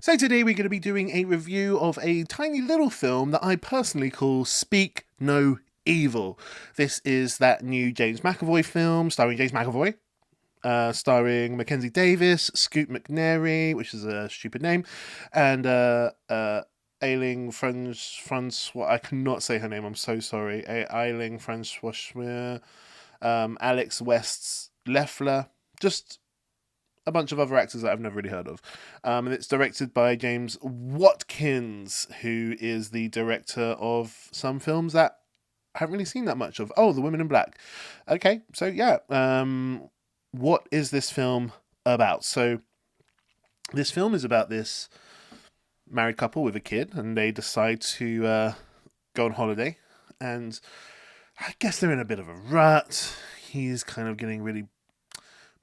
So today we're going to be doing a review of a tiny little film that I personally call Speak No Evil. This is that new James McAvoy film starring James McAvoy, starring Mackenzie Davis, Scoot McNairy, which is a stupid name, and Ailing Francois. I cannot say her name. I'm so sorry. Ailing Francois, Alex West's Leffler. Just a bunch of other actors that I've never really heard of. And it's directed by James Watkins, who is the director of some films that I haven't really seen that much of. Oh, The Women in Black. Okay, so yeah. What is this film about? So this film is about this married couple with a kid, and they decide to go on holiday. And I guess they're in a bit of a rut. He's kind of getting really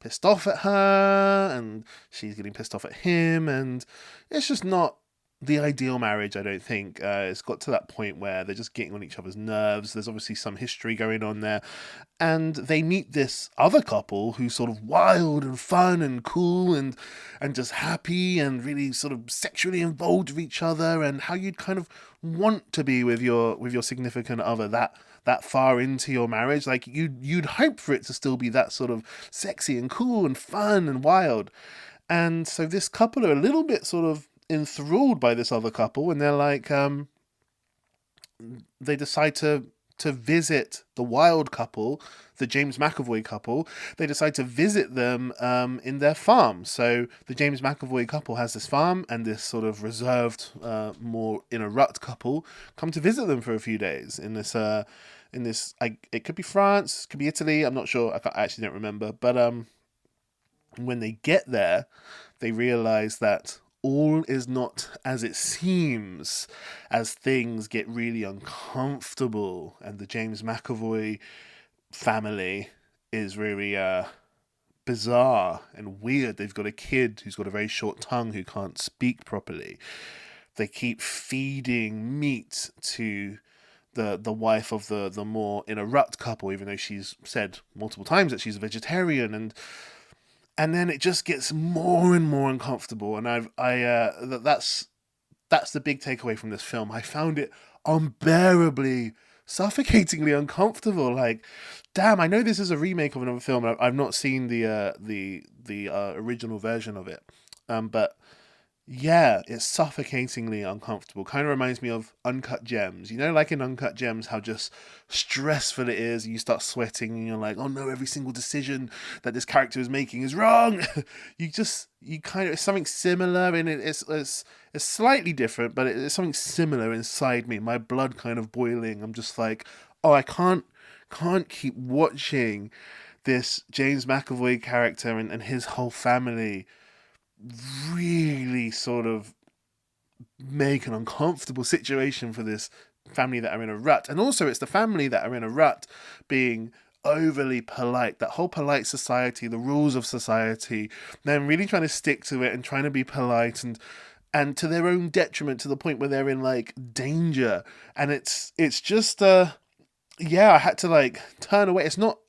pissed off at her, and she's getting pissed off at him, and it's just not the ideal marriage, I don't think. It's got to that point where they're just getting on each other's nerves. There's obviously some history going on there, and they meet this other couple who's sort of wild and fun and cool and just happy and really sort of sexually involved with each other, and how you'd kind of want to be with your significant other that far into your marriage. Like you'd hope for it to still be that sort of sexy and cool and fun and wild. And so this couple are a little bit sort of enthralled by this other couple, and they're like they decide to visit the wild couple, the James McAvoy couple. They decide to visit them in their farm. So the James McAvoy couple has this farm, and this sort of reserved, more in a rut couple come to visit them for a few days in this. It could be France, could be Italy. I'm not sure. I actually don't remember. But when they get there, they realize that all is not as it seems, as things get really uncomfortable, and the James McAvoy family is really bizarre and weird. They've got a kid who's got a very short tongue who can't speak properly. They keep feeding meat to the wife of the more in a rut couple, even though she's said multiple times that she's a vegetarian, and then it just gets more and more uncomfortable. And that's the big takeaway from this film. I found it unbearably, suffocatingly uncomfortable. Like, damn, I know this is a remake of another film. I've not seen the original version of it, but yeah, it's suffocatingly uncomfortable. Kind of reminds me of Uncut Gems. You know, like in Uncut Gems, how just stressful it is. You start sweating and you're like, oh no, every single decision that this character is making is wrong. you kind of, it's something similar, and it's slightly different, but it's something similar inside me. My blood kind of boiling. I'm just like, oh, I can't keep watching this James McAvoy character and his whole family really sort of make an uncomfortable situation for this family that are in a rut. And also it's the family that are in a rut being overly polite, that whole polite society, the rules of society, them really trying to stick to it and trying to be polite, and to their own detriment, to the point where they're in like danger. And it's just yeah, I had to like turn away. It's not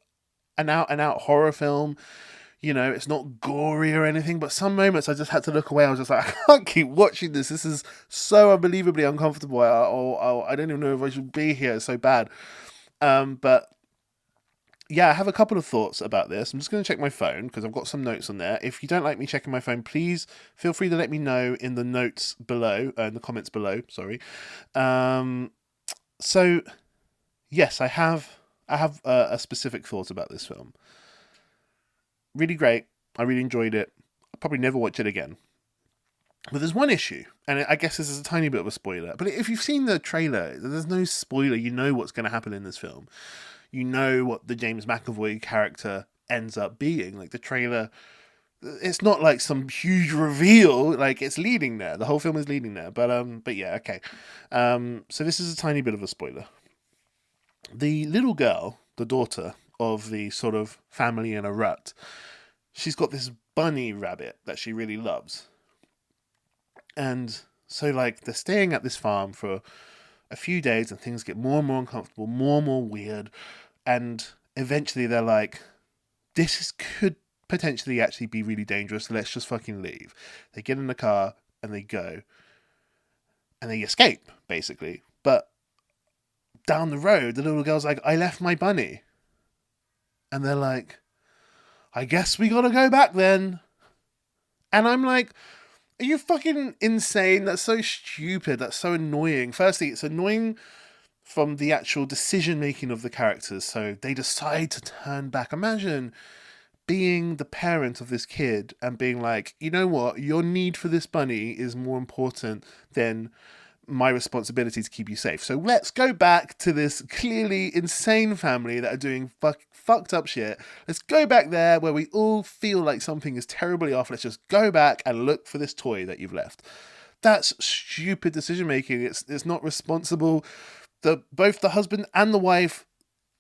an out and out horror film. You know, it's not gory or anything, but some moments I just had to look away. I was just like, I can't keep watching this. This is so unbelievably uncomfortable. I don't even know if I should be here. It's so bad. But yeah, I have a couple of thoughts about this. I'm just going to check my phone because I've got some notes on there. If you don't like me checking my phone, please feel free to let me know in the notes below, in the comments below. Sorry. So yes, I have a specific thought about this film. Really great. I really enjoyed it. I'll probably never watch it again. But there's one issue, and I guess this is a tiny bit of a spoiler. But if you've seen the trailer, there's no spoiler. You know what's going to happen in this film. You know what the James McAvoy character ends up being. Like the trailer, it's not like some huge reveal. Like it's leading there. The whole film is leading there. But yeah, okay. So this is a tiny bit of a spoiler. The little girl, the daughter of the sort of family in a rut, she's got this bunny rabbit that she really loves. And so, like, they're staying at this farm for a few days, and things get more and more uncomfortable, more and more weird. And eventually they're like, could potentially actually be really dangerous. So let's just fucking leave. They get in the car and they go. And they escape, basically. But down the road, the little girl's like, I left my bunny. And they're like, I guess we gotta go back then. And I'm like, are you fucking insane? That's so stupid. That's so annoying. Firstly, it's annoying from the actual decision making of the characters. So they decide to turn back. Imagine being the parent of this kid and being like, you know what? Your need for this bunny is more important than my responsibility to keep you safe. So let's go back to this clearly insane family that are doing fucked up shit. Let's go back there where we all feel like something is terribly off. Let's just go back and look for this toy that you've left. That's stupid decision making. It's not responsible. Both the husband and the wife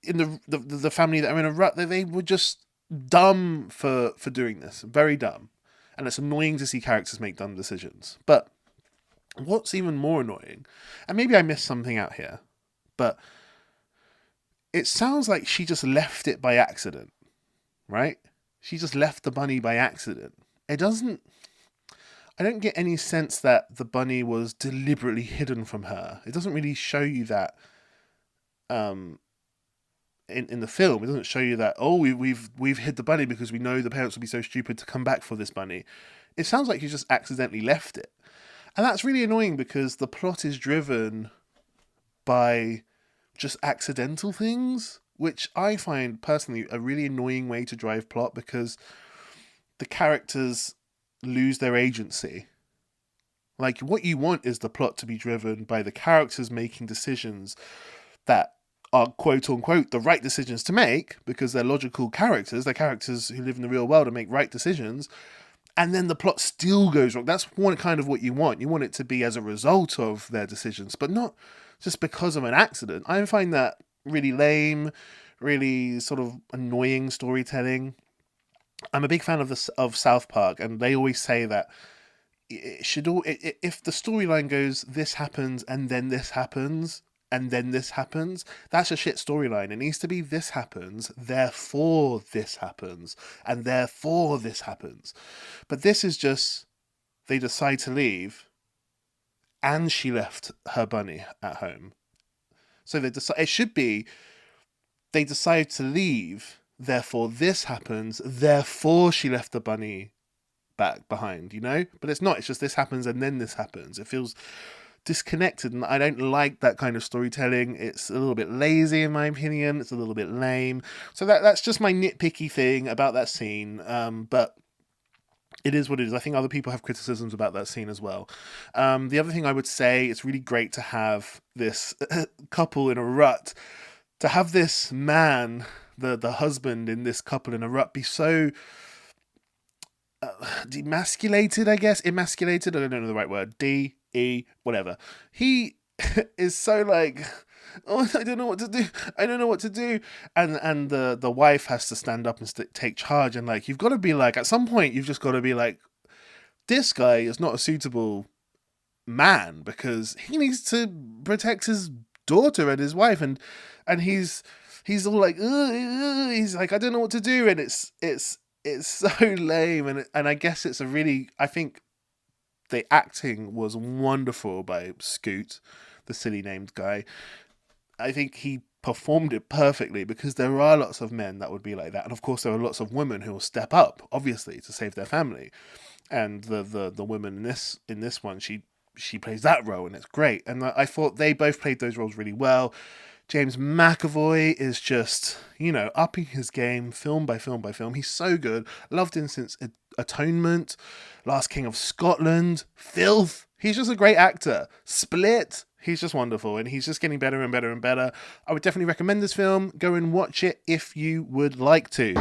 in the family that are in a rut, they were just dumb for doing this. Very dumb. And it's annoying to see characters make dumb decisions. But what's even more annoying, and maybe I missed something out here, but it sounds like she just left it by accident, right? She just left the bunny by accident. I don't get any sense that the bunny was deliberately hidden from her. It doesn't really show you that in the film. It doesn't show you that, oh, we've hid the bunny because we know the parents would be so stupid to come back for this bunny. It sounds like you just accidentally left it. And that's really annoying because the plot is driven by just accidental things, which I find personally a really annoying way to drive plot because the characters lose their agency. Like, what you want is the plot to be driven by the characters making decisions that are quote unquote the right decisions to make because they're logical characters. They're characters who live in the real world and make right decisions. And then the plot still goes wrong. That's kind of what you want. You want it to be as a result of their decisions, but not just because of an accident. I find that really lame, really sort of annoying storytelling. I'm a big fan of South Park, and they always say that if the storyline goes, this happens, and then this happens, and then this happens, that's a shit storyline. It needs to be this happens, therefore this happens, and therefore this happens. But this is just, they decide to leave, and she left her bunny at home. So it should be, they decide to leave, therefore this happens, therefore she left the bunny back behind, you know? But it's not, it's just this happens and then this happens. It feels disconnected, and I don't like that kind of storytelling. It's a little bit lazy in my opinion. It's a little bit lame. So that's just my nitpicky thing about that scene. But it is what it is. I think other people have criticisms about that scene as well. The other thing I would say, it's really great to have this couple in a rut, to have this man, the husband in this couple in a rut, be so demasculated, I guess. Emasculated, I don't know the right word. Whatever. He is so like, oh, I don't know what to do. I don't know what to do. And the wife has to stand up and take charge. And like, you've got to be like, at some point, you've just got to be like, this guy is not a suitable man because he needs to protect his daughter and his wife. And he's all like, he's like, I don't know what to do. And it's so lame. And I guess it's I think the acting was wonderful by Scoot, the silly named guy. I think he performed it perfectly because there are lots of men that would be like that. And of course there are lots of women who will step up, obviously, to save their family. And the woman in this one, she plays that role and it's great. And I thought they both played those roles really well. James McAvoy is just, upping his game film by film by film. He's so good. Loved him since Atonement, Last King of Scotland, Filth. He's just a great actor. Split. He's just wonderful, and he's just getting better and better and better. I would definitely recommend this film. Go and watch it if you would like to.